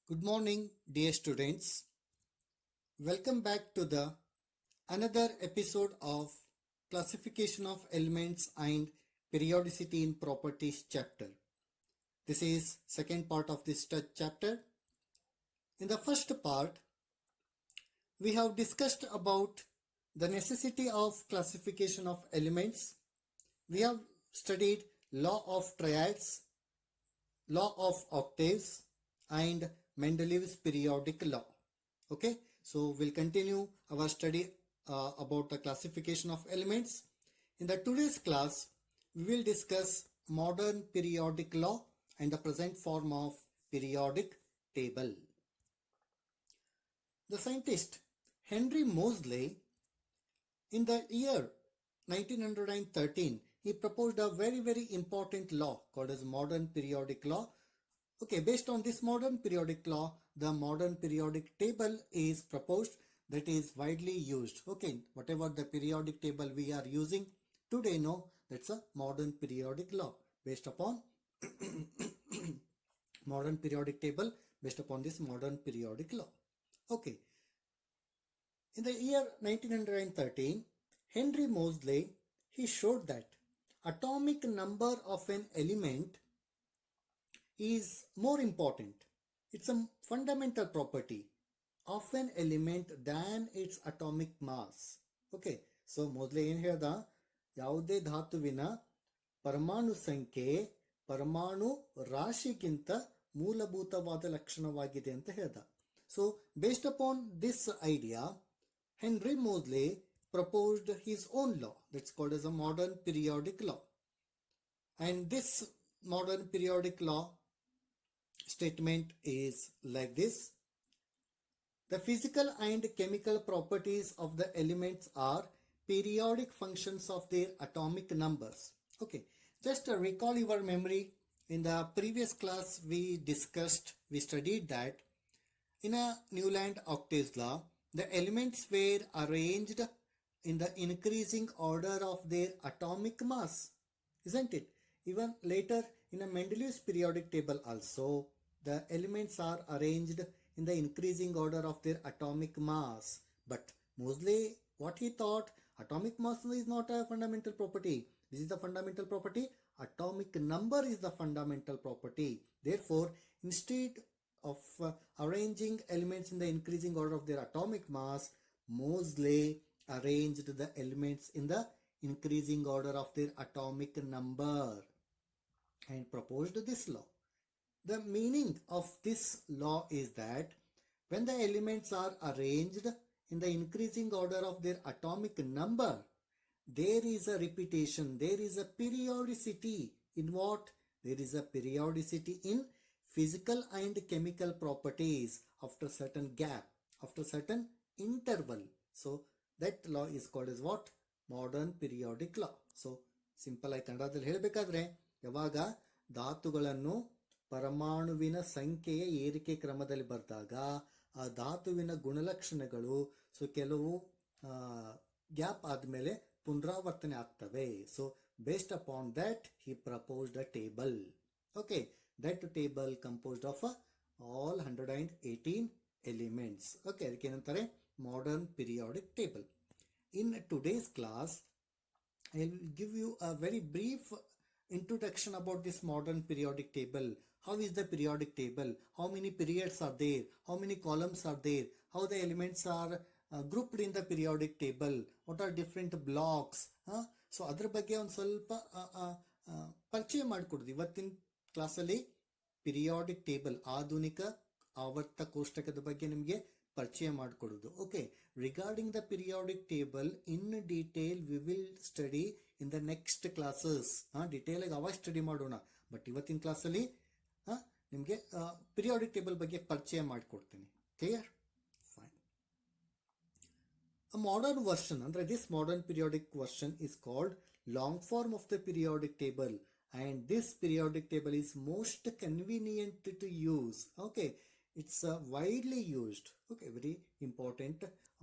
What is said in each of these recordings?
Good morning, dear students. Welcome back to the another episode of Classification of Elements and Periodicity in Properties chapter. This is second part of this chapter. In the first part, we have discussed about the necessity of classification of elements. We have studied law of triads, law of octaves, and Mendeleev's periodic law. Okay, so we'll continue our study about the classification of elements. In the today's class, we will discuss modern periodic law and the present form of periodic table. The scientist Henry Moseley, in the year 1913, he proposed a very important law called as modern periodic law. Okay, based on this modern periodic law, the modern periodic table is proposed that is widely used. Okay, whatever the periodic table we are using today, no, that's a modern periodic law based upon modern periodic table based upon this modern periodic law. Okay, in the year 1913, Henry Moseley, he showed that atomic number of an element is more important. It's a fundamental property of an element than its atomic mass. Okay, so Moseley ಏನು ಹೇಳ್ದ, ಯಾವುದೇ ಧಾತುವಿನ ಪರಮಾಣು ಸಂಖ್ಯೆ ಪರಮಾಣು ರಾಶಿಗಿಂತ ಮೂಲಭೂತವಾದ ಲಕ್ಷಣವಾಗಿದೆ ಅಂತ ಹೇಳ್ದ. So based upon this idea, Henry Moseley proposed his own law that's called as a modern periodic law. And this modern periodic law statement is like this. The physical and chemical properties of the elements are periodic functions of their atomic numbers. Okay, just to recall your memory, in the previous class we studied that in a Newland octaves law, the elements were arranged in the increasing order of their atomic mass, isn't it? Even later in a Mendeleev's periodic table also, the elements are arranged in the increasing order of their atomic mass. But Moseley, what he thought, atomic mass is not a fundamental property. This is the fundamental property. Atomic number is the fundamental property. Therefore, instead of arranging elements in the increasing order of their atomic mass, Moseley arranged the elements in the increasing order of their atomic number and proposed this law. The meaning of this law is that when the elements are arranged in the increasing order of their atomic number, there is a repetition, there is a periodicity. In what? There is a periodicity in physical and chemical properties after certain gap, after certain interval. So that law is called as what? Modern periodic law. So simple ಆಗಿ ಕನ್ನಡದಲ್ಲಿ ಹೇಳಬೇಕಾದ್ರೆ, ಯಾವಾಗ ಧಾತುಗಳನ್ನು ಪರಮಾಣುವಿನ ಸಂಖ್ಯೆಯ ಏರಿಕೆ ಕ್ರಮದಲ್ಲಿ ಬಂದಾಗ ಆ ಧಾತುವಿನ ಗುಣಲಕ್ಷಣಗಳು ಕೆಲವು ಗ್ಯಾಪ್ ಆದಮೇಲೆ ಪುನರಾವರ್ತನೆ ಆಗ್ತವೆ. So based upon that he proposed a table. Okay, that table composed of all 118 elements. Okay, ಅದಕ್ಕೆ ಏನಂತಾರೆ? Modern periodic table. In today's class I will give you a very brief introduction about this modern periodic table. How is the periodic table? How many periods are there? How many columns are there? How the elements are grouped in the periodic table? What are different blocks? So ಅದರ ಬಗ್ಗೆ ಒಂದು ಸ್ವಲ್ಪ ಪರಿಚಯ ಮಾಡಿಕೊಡ್ದು ಇವತ್ತಿನ ಕ್ಲಾಸಲ್ಲಿ. Periodic table, ಆಧುನಿಕ ಆವರ್ತ ಕೋಷ್ಟಕದ ಬಗ್ಗೆ ನಿಮಗೆ ಪರಿಚಯ ಮಾಡಿಕೊಡೋದು. Okay, regarding the periodic table in detail we will study in the next classes. Detail ಆಗಿ ಅವಾಗ ಸ್ಟಡಿ ಮಾಡೋಣ. ಬಟ್ ಇವತ್ತಿನ ಕ್ಲಾಸಲ್ಲಿ ನಿಮಗೆ ಪಿರಿಯಾಡಿಕ್ ಟೇಬಲ್ ಬಗ್ಗೆ ಪರಿಚಯ ಮಾಡಿಕೊಡ್ತೀನಿ. Clear? Fine. A modern version, ಅಂದ್ರೆ this modern periodic version is called long form of the periodic table, and this periodic table is most convenient to use. Okay, it's widely used. Okay, very important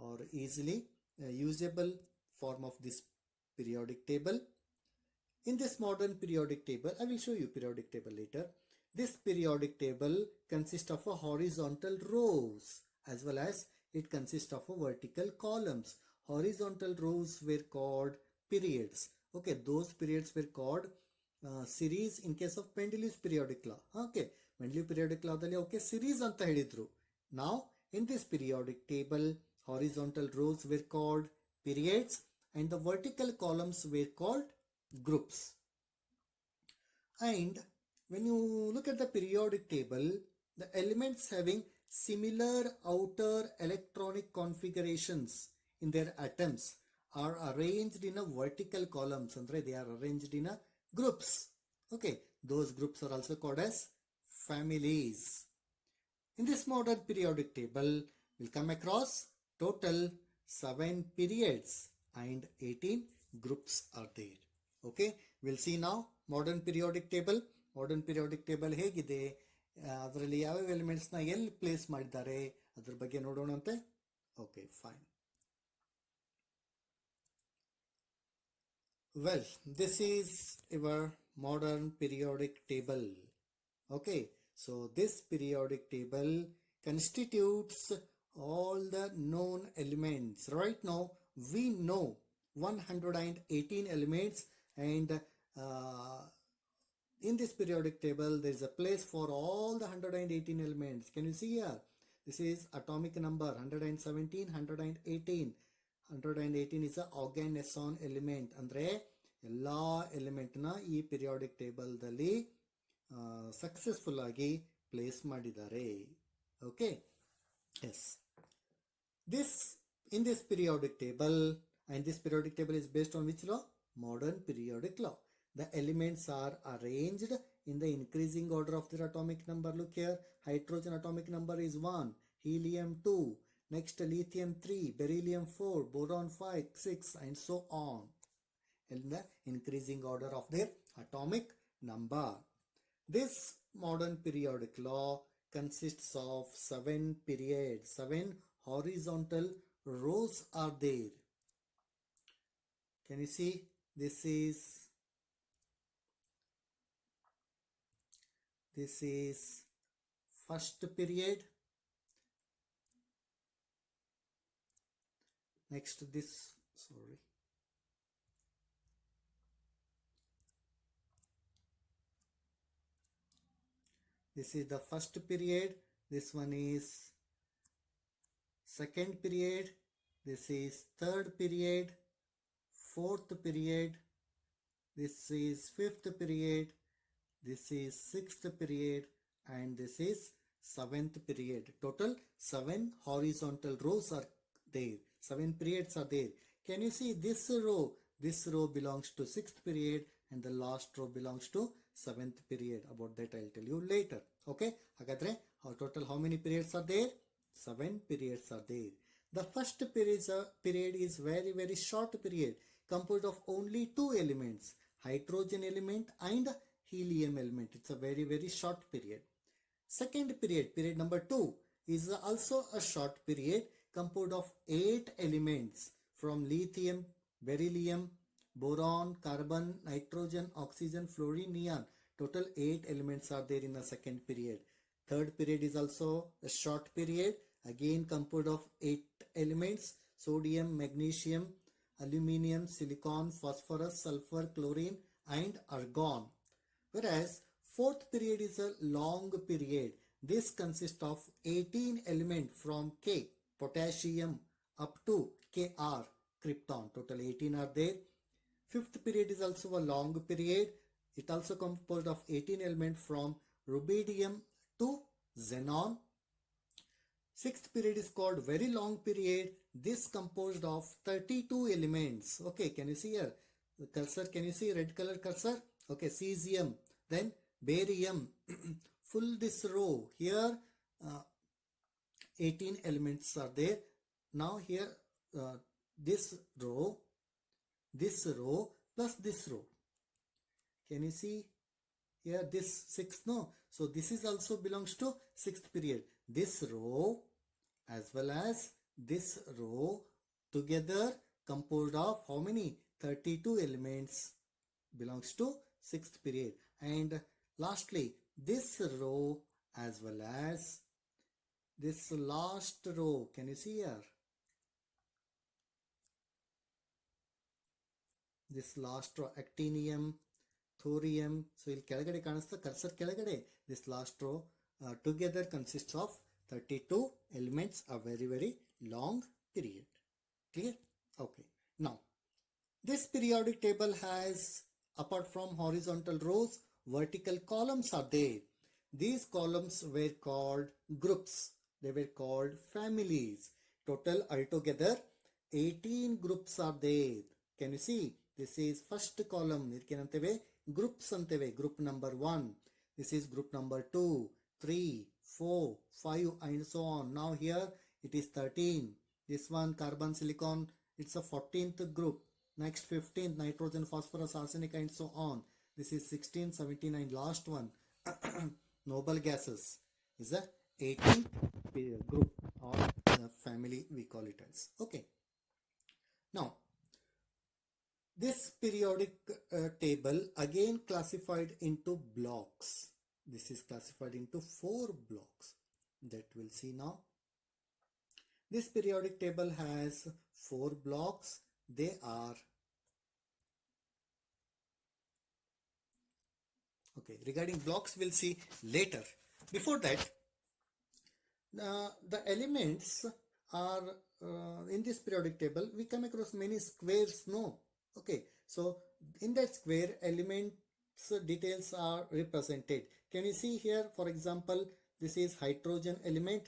or easily usable form of this periodic table. In this modern periodic table, I will show you periodic table later. This periodic table consists of a horizontal rows as well as it consists of a vertical columns. Horizontal rows were called periods. Okay, those periods were called series in case of Mendeleev's periodic law. Okay, Mendeleev periodic law dalli okay series anta helidru. Now in this periodic table, horizontal rows were called periods and the vertical columns were called groups. And when you look at the periodic table, the elements having similar outer electronic configurations in their atoms are arranged in a vertical columns. Andre, they are arranged in a groups. Okay, those groups are also called as families. In this modern periodic table, we'll come across total 7 periods and 18 groups are there. Okay, we'll see now modern periodic table. Modern periodic table ಹೇಗಿದೆ, ಅದರಲ್ಲಿ ಯಾವ್ಯಾವ ಎಲಿಮೆಂಟ್ಸ್ನ ಎಲ್ಲಿ place ಮಾಡಿದ್ದಾರೆ ಅದ್ರ ಬಗ್ಗೆ ನೋಡೋಣಂತೆ. Okay fine. Well, this is our modern periodic table. Okay, so this periodic table constitutes all the known elements. Right now we know 118 elements, and in this periodic table there is a place for all the 118 elements. Can you see here? This is atomic number 117, 118. 118 is a organeson element. ಅಂದ್ರೆ ಎಲ್ಲಾ element ನ ಈ periodic table ದಲ್ಲಿ successful ಆಗಿ place ಮಾಡಿದ್ದಾರೆ. Okay, yes, in this periodic table, and this periodic table is based on which law? Modern periodic law. The elements are arranged in the increasing order of their atomic number. Look here, hydrogen atomic number is 1, helium 2, next lithium 3, beryllium 4, boron 5, 6 and so on, in the increasing order of their atomic number. This modern periodic law consists of 7 periods. 7 horizontal rows are there. Can you see? This is first period. Next this is the first period. This one is second period. This is third period, fourth period. This is fifth period. This is sixth period, and this is seventh period. Total 7 horizontal rows are there. 7 periods are there. Can you see this row? This row belongs to sixth period and the last row belongs to seventh period. About that I'll tell you later. Okay, hagadre total how many periods are there? 7 periods are there. The first period is very short period, composed of only 2 elements, hydrogen element and helium element. It's a very short period. Second period, period number 2, is also a short period, composed of 8 elements from lithium, beryllium, boron, carbon, nitrogen, oxygen, fluorine, neon. Total 8 elements are there in the second period. Third period is also a short period, again composed of 8 elements: sodium, magnesium, aluminium, silicon, phosphorus, sulfur, chlorine and argon. Whereas fourth period is a long period. This consists of 18 elements from K, potassium, up to Kr, krypton. Total 18 are there. Fifth period is also a long period. It also composed of 18 elements from rubidium to xenon. Sixth period is called very long period. This composed of 32 elements. Okay, can you see here? The cursor, can you see red color cursor? Okay, cesium, then barium. Full this row here, 18 elements are there. Now here this row plus this row. Can you see here this 6? No, so this is also belongs to sixth period. This row as well as this row together composed of how many? 32 elements belongs to sixth period. And lastly, this row as well as this last row. Can you see here? This last row, actinium, thorium. So ಇಲ್ಲಿ ಕೆಳಗಡೆ ಕಾಣಿಸ್ತಾ cursor ಕೆಳಗಡೆ, this last row together consists of 32 elements, a very long period. Clear? Okay. Now, this periodic table has, apart from horizontal rows, vertical columns are there. These columns were called groups. They were called families. Total altogether 18 groups are there. Can you see? This is first column. ಇದಕ್ಕೇನಂತೇವೆ groups ಅಂತೇವೆ. Group number 1. This is group number 2, 3, 4, 5 and so on. Now here it is 13. This one carbon silicon, it's a 14th group. Next 15th nitrogen, phosphorus, arsenic and so on. This is 16, 17 and last one noble gases is a 18th group or the family we call it as. Okay. Now this periodic table again classified into blocks. This is classified into 4 blocks that we'll see now. This periodic table has 4 blocks. They are, okay, regarding blocks we'll see later. Before that, the elements are in this periodic table we come across many squares, no? Okay, so in that square elements details are represented. Can you see here, for example, this is hydrogen element.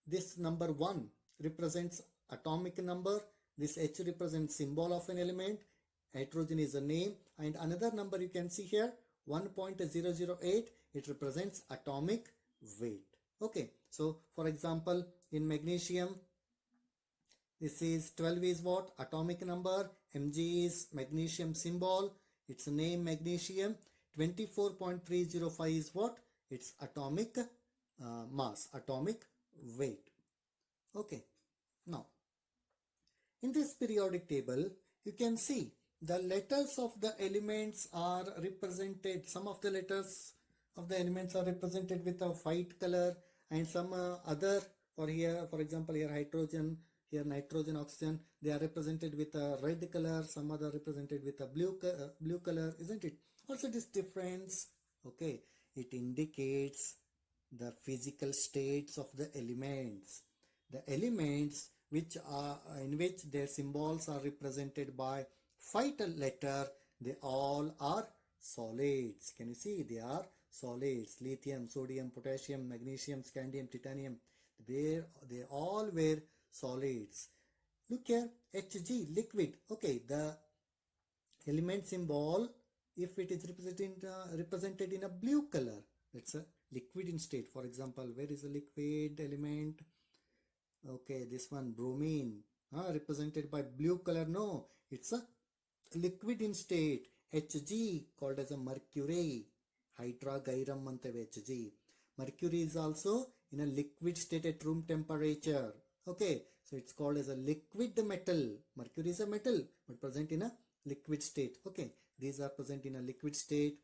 This number 1 represents atomic number. This H represents symbol of an element. Hydrogen is a name, and another number you can see here 1.008, it represents atomic weight. Okay, so for example in magnesium, this is 12 is what? Atomic number. Mg is magnesium symbol. Its name magnesium. 24.305 is what? It's atomic mass, atomic weight. Okay. Now, in this periodic table, you can see the letters of the elements are represented. Some of the letters of the elements are represented with a white color, and some other, for here, for example, here hydrogen, here nitrogen, oxygen, they are represented with a red color, some other represented with a blue color, isn't it? Also this difference, okay, it indicates the physical states of the elements. The elements which are in which their symbols are represented by white letter, they all are solids. Can you see? They are solids. Lithium, sodium, potassium, magnesium, scandium, titanium, they all were solids. Look here, Hg, liquid. Okay, the element symbol, if it is represented in a blue color, that's a liquid in state. For example, where is a liquid element? Okay, this one bromine, represented by blue color. No, it's a liquid in state. Hg called as a mercury. Hydragyrum anteve Hg. Mercury is also in a liquid state at room temperature. Okay, so it's called as a liquid metal. Mercury is a metal but present in a liquid state. Okay, these are present in a liquid state.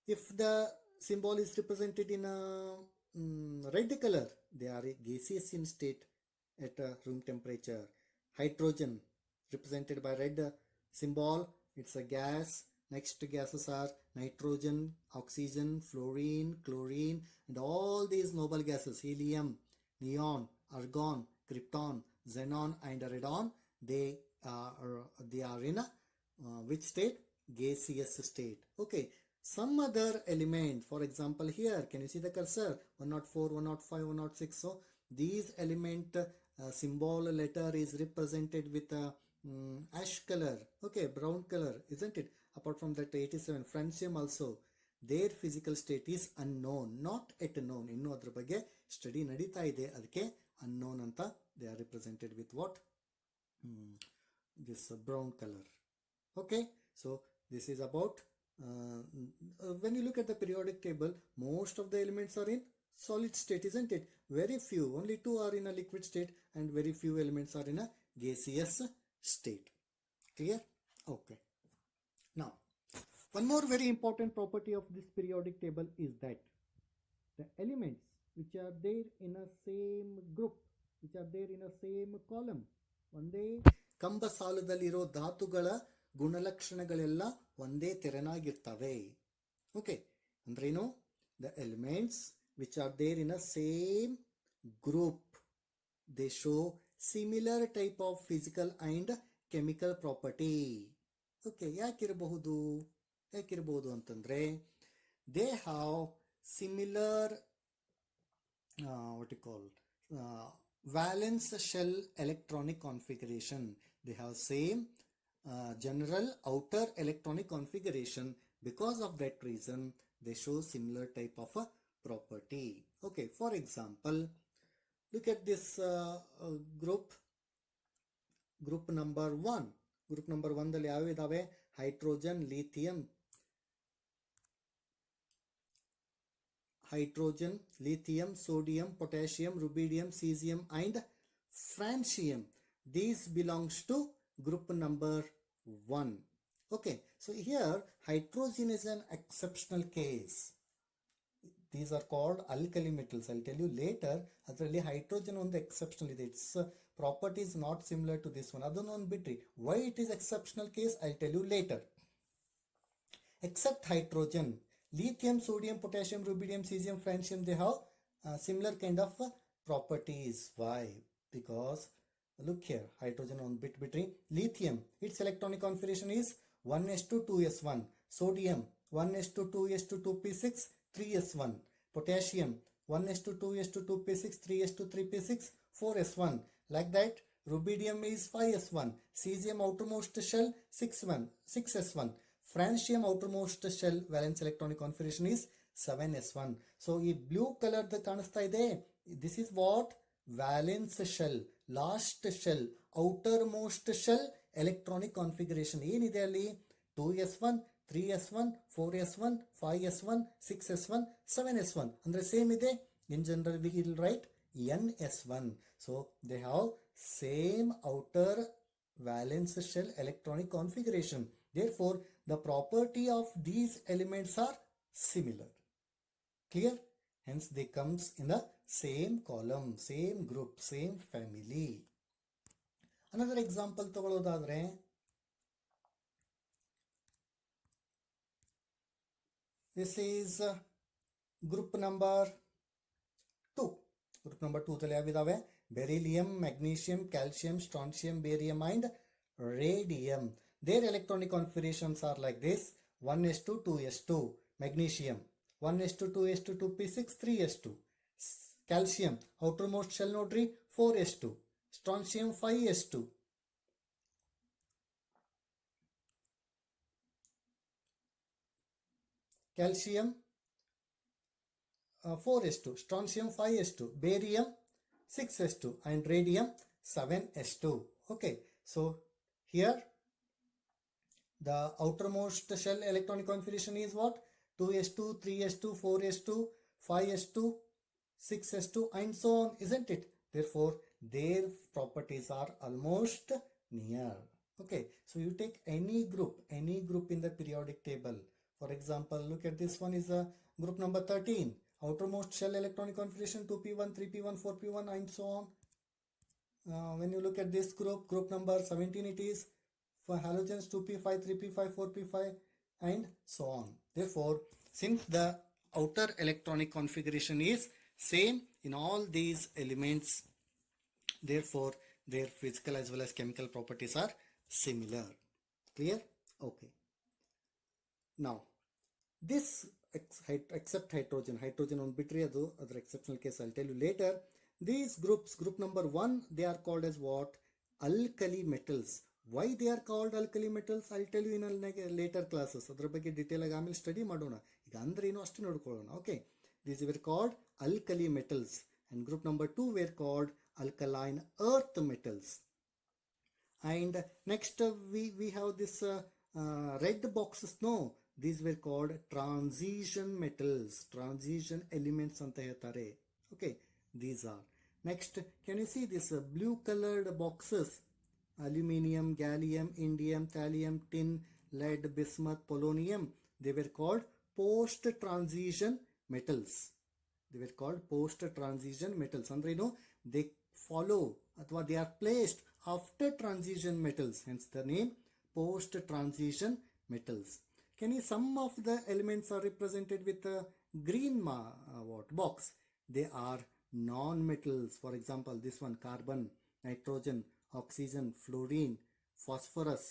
If the symbol is represented in a red color, they are a gaseous in state at room temperature. Hydrogen represented by red symbol, it's a gas. Next gases are nitrogen, oxygen, fluorine, chlorine, and all these noble gases, helium, neon, argon, krypton, xenon and radon, they are in a which state? Gaseous state. Okay, some other element, for example here, can you see the cursor? 104, 105, 106. So these element symbol letter is represented with a ash color. Okay, brown color, isn't it? Apart from that, 87 francium also, their physical state is unknown, not yet known. Innu adra ಬಗ್ಗೆ study ನಡೀತಾ ಇದೆ, ಅದಕ್ಕೆ unknown ಅಂತ. They are represented with what? This brown color. Okay, so this is about when you look at the periodic table, most of the elements are in solid state, isn't it? Very few, only 2 are in a liquid state and very few elements are in a gaseous state. Clear? Okay. Now, One more very important property of this periodic table is that the elements which are there in a same group, which are there in a same column, ಒಂದೇ ಕಂಬ ಸಾಲುದಲ್ಲಿರೋ ಧಾತುಗಳ ಗುಣಲಕ್ಷಣಗಳೆಲ್ಲ ಒಂದೇ ತೆರನಾಗಿರ್ತವೆ. Okay, ಅಂದ್ರೇನು? The elements which are there in a same group, they show similar type of physical and chemical property. Okay, ಯಾಕಿರಬಹುದು ಅಂತಂದ್ರೆ they have similar what you call valence shell electronic configuration. They have same general outer electronic configuration. Because of that reason they show similar type of a property. Okay, for example, look at this group number 1. Group number 1 ದಲ್ಲಿ ಯಾವ ಇದಾವೆ? Hydrogen, lithium, sodium, potassium, rubidium, cesium and francium. These belongs to group number 1. Okay, so here hydrogen is an exceptional case. These are called alkali metals. I'll tell you later. Adರಲ್ಲಿ hydrogen ಒಂದು exceptional ಇದೆ. Its property is not similar to this one. ಅದನ್ನು ಒಂದು ಬಿಟ್ರಿ. Why it is exceptional case? I'll tell you later. Except hydrogen, lithium, sodium, potassium, rubidium, cesium, francium, they have similar kind of properties. Why? Because look here, hydrogen on bit between lithium, its electronic configuration is 1s2 2s1. Sodium 1s2 2s2 2p6 3s1. Potassium 1s2 2s2 2p6 3s2 3p6 4s1. Like that, rubidium is 5s1. Cesium outermost shell 6s1. Francium outermost shell valence electronic configuration is 7s1. So ಈ blue colour ಕಾಣಿಸ್ತಾ ಇದೆ, this is what valence shell, last shell, outermost shell electronic configuration. ಏನಿದೆ ಅಲ್ಲಿ? 2s1, 3s1, 4s1, 5s1, 6s1, 7s1 ಅಂದ್ರೆ same ಇದೆ. In general we will write ns1. So they have same outer valence shell electronic configuration. Therefore the property of these elements are similar. Clear? Hence they comes in the same column, same group, same family. Another example ತಗೊಳ್ಳೋದಾದ್ರೆ, this is group number 2. Group number 2 ದಲ್ಲಿ ಯಾವಿದಾವೆ? Beryllium, magnesium, calcium, strontium, barium and radium. Their electronic configurations are like this: 1s2 2s2. Magnesium 1s2 2s2 2p6 3s2. Calcium outermost shell nodri 4s2. Strontium 5s2. Calcium 4s2. Strontium 5s2. Barium 6s2 and radium 7s2. Okay, so here the outermost shell electronic configuration is what? 2s2, 3s2, 4s2, 5s2, 6s2 and so on, isn't it? Therefore their properties are almost near. Okay, so you take any group in the periodic table. For example, look at this one is a group number 13. Outermost shell electronic configuration 2p1, 3p1, 4p1 and so on. When you look at this group number 17, it is for halogens 2p5, 3p5, 4p5 and so on. Therefore, since the outer electronic configuration is same in all these elements, therefore their physical as well as chemical properties are similar. Clear? Okay. Now, this except hydrogen on bitri adu other exceptional case I'll tell you later. These groups, group number 1, they are called as what? Alkali metals. Why they are called alkali metals? I'll tell you in later classes. ಅದರ ಬಗ್ಗೆ detail ಆಗಿ ಆಮೇಲೆ study ಮಾಡೋಣ. ಈಗ ಅಂದ್ರೆ ಏನು ಅಷ್ಟೇ ನೋಡ್ಕೊಳ್ಳೋಣ. Okay, these were called alkali metals and group number 2 were called alkaline earth metals. And next we have this red boxes. No, these were called transition metals, transition elements anta ಹೇಳ್ತಾರೆ. Okay, these are. Next, can you see this blue colored boxes? Aluminium, gallium, indium, thallium, tin, lead, bismuth, polonium. they were called post-transition metals. They were called post-transition metals. Andreno, they follow ಅಥವಾ they are placed after transition metals. Hence the name post-transition metals. Can you some of the elements are represented with a green box? They are non-metals. For example, this one: carbon, nitrogen, oxygen, fluorine, phosphorus,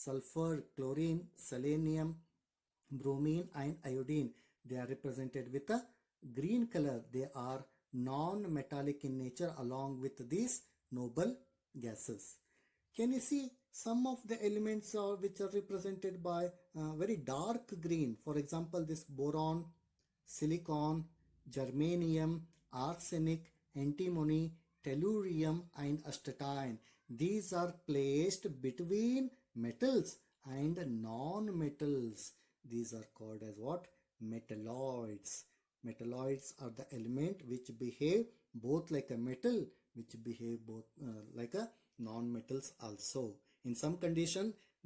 sulfur, chlorine, selenium, bromine and iodine. They are represented with a green color. They are non-metallic in nature along with these noble gases. Can you see some of the elements which are represented by very dark green? For example, this boron, silicon, germanium, arsenic, antimony, tellurium and astatine. These are placed between metals and non-metals. These are called as what? Metalloids. Metalloids are the element which behave both like a metal, which behave both like a non-metals also. In some condition,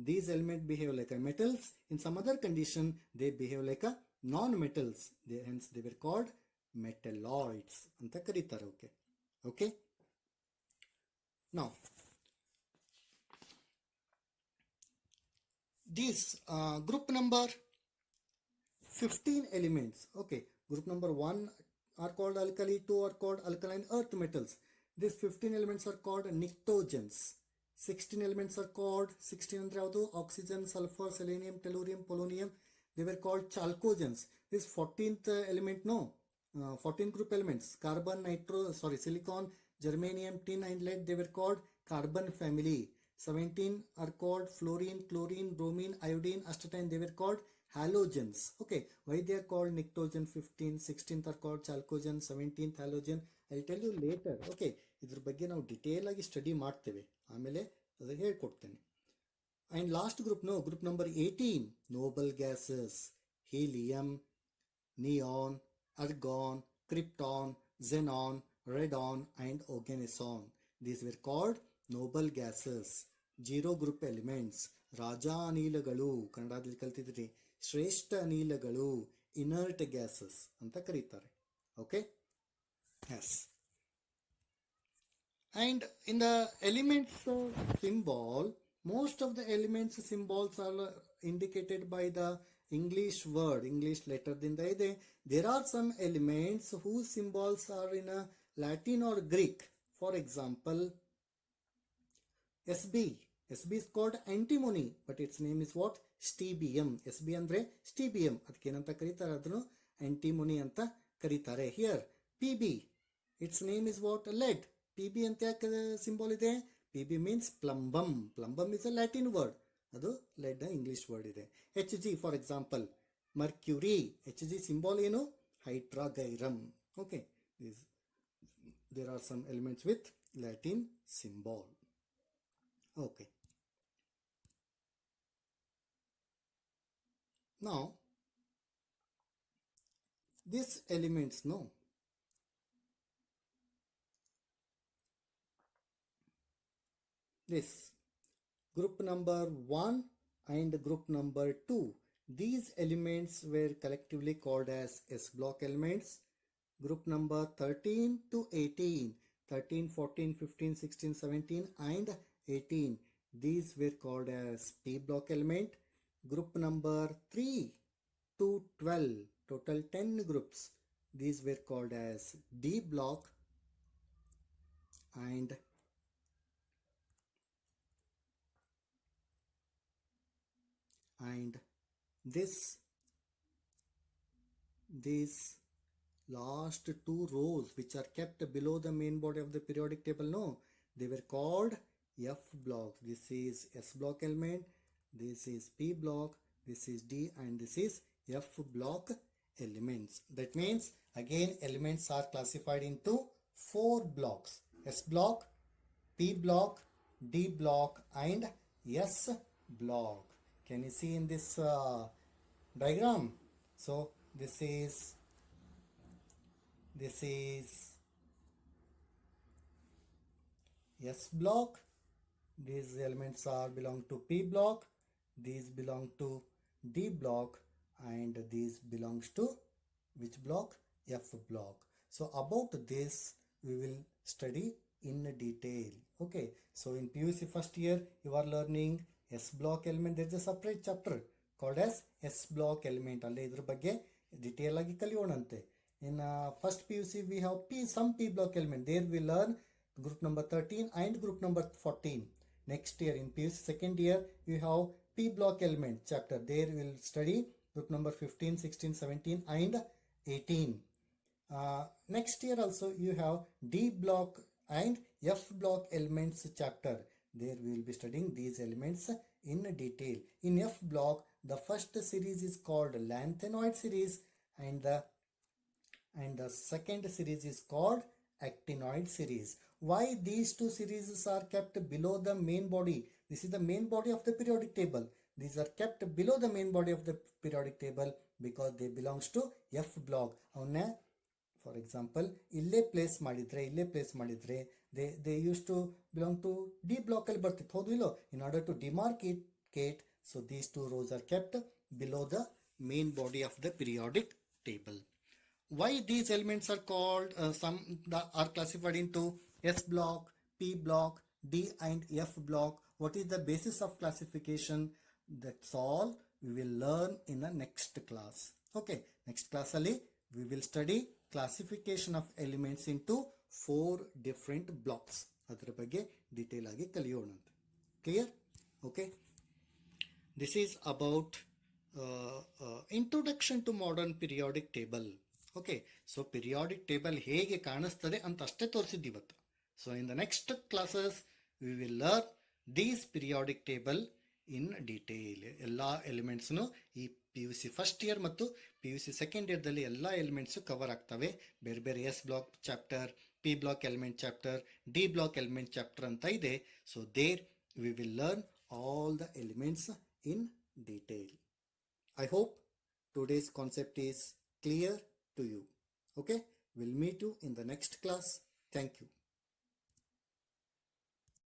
these elements behave like a metals. In some other condition, they behave like a non-metals. Hence, they were called metalloids. ಅಂತ ಕರೀತಾರೆ. Okay. Now, this group number 15 elements. Okay. Group number 1 are called alkali, 2 are called alkaline earth metals. These 15 elements are called pnictogens. 16 elements are called, 16 andre yavadu? Oxygen, sulfur, selenium, tellurium, polonium. They were called chalcogens. This 14th element, 14 group elements: carbon, silicon, germanium, tin and lead. They were called carbon family. 17 are called fluorine, chlorine, bromine, iodine, astatine. They were called halogens. Okay, why they are called pnictogen? 15, 16th are called chalcogen, 17th halogen. I'll tell you later. Okay, ಇದ್ರ ಬಗ್ಗೆ ನಾವು detail ಆಗಿ study ಮಾಡ್ತೇವೆ, ಆಮೇಲೆ ಅದನ್ನ ಹೇಳ್ಕೊಡ್ತೇನೆ. And last group, group number 18, noble gases: helium, neon, argon, krypton, xenon, radon and oganesson. These were called noble gases. 0 group elements: Raja ಅನಿಲಗಳು, ಕನ್ನಡದಲ್ಲಿ ಕಲ್ತಿದ್ರಿ, ಶ್ರೇಷ್ಠ ಅನಿಲಗಳು, inert gases ಅಂತ ಕರೀತಾರೆ. Okay? Yes. And in the elements symbol, most of the elements symbols are indicated by the English word, English letter ದಿಂದ ಇದೆ. There are some elements whose symbols are in a Latin or Greek. For example, SB. SB is called antimony, but its name is what? Stbium. SB andre stbium. ಅದಕ್ಕೆ ಏನಂತ ಕರೀತಾರೆ? ಅದನ್ನು antimony ಅಂತ ಕರೀತಾರೆ. Here PB, its name is what? Lead. PB ಅಂತ ಯಾಕೆ symbol ಇದೆ? PB means plumbum. Plumbum is a Latin word. ಅದು lead English word ಇದೆ. HG, for example, mercury. HG symbol ಏನು? Hydragyrum. Okay. There are some elements with Latin symbol. Okay. Now, these elements, this group number 1 and group number 2, these elements were collectively called as S block elements. Group number 13 to 18, 13, 14, 15, 16, 17 and 18, these were called as P block element. Group number 3 to 12, total 10 groups, these were called as D block. And these last 2 rows which are kept below the main body of the periodic table, they were called F blocks. This is S block element, this is P block, this is D and this is F block elements. That means again elements are classified into 4 blocks: S block, P block, D block and S block. Can you see in this diagram? So this is S block. These elements belong to P block. These belong to D block, and this belongs to which block? F block. So about this we will study in detail. Okay, so in PUC first year you are learning S block element. There is a separate chapter called as S block element. Alle idra bagge detail agi kaliyonante. In first PUC we have some P block element. There we learn group number 13 and group number 14. Next year in PUC second year you have P block element chapter. There we will study group number 15, 16, 17 and 18. Next year also you have D block and F block elements chapter. There we will be studying these elements in detail. In F block, the first series is called lanthanoid series and the second series is called actinoid series. Why these two series are kept below the main body? This is the main body of the periodic table. These are kept below the main body of the periodic table because they belongs to F block. For example, ಇಲ್ಲೇ place ಮಾಡಿದ್ರೆ they used to belong to D block ಅಲ್ಲಿ ಬರ್ತಿತ್ತು, ಹೌದು ಇಲ್ಲೋ? In order to demarcate, so these two rows are kept below the main body of the periodic table. Why these elements are called are classified into S block, P block, D and F block? What is the basis of classification? That's all we will learn in the next class. Okay, next class ali we will study classification of elements into 4 different blocks. ಅದರ ಬಗ್ಗೆ detail ಆಗಿ ಕಲಿಯೋಣ. Clear? Okay. This is about introduction to modern periodic table. Okay, so periodic table ಹೇಗೆ ಕಾಣಿಸ್ತದೆ ಅಂತ ಅಷ್ಟೇ ತೋರಿಸಿದ್ದು ಇವತ್ತು. So in the next classes we will learn these periodic table in detail. ಎಲ್ಲ ಎಲಿಮೆಂಟ್ಸ್ನು ಈ PUC ಫಸ್ಟ್ ಇಯರ್ ಮತ್ತು PUC ಸೆಕೆಂಡ್ ಇಯರ್ದಲ್ಲಿ ಎಲ್ಲ ಎಲಿಮೆಂಟ್ಸ್ ಕವರ್ ಆಗ್ತವೆ. ಬೇರೆ ಬೇರೆ S block chapter, P block element chapter, D block element chapter ಅಂತ ಇದೆ. So there we will learn all the elements in detail. I hope today's concept is clear to you. Okay, we'll meet you in the next class. Thank you.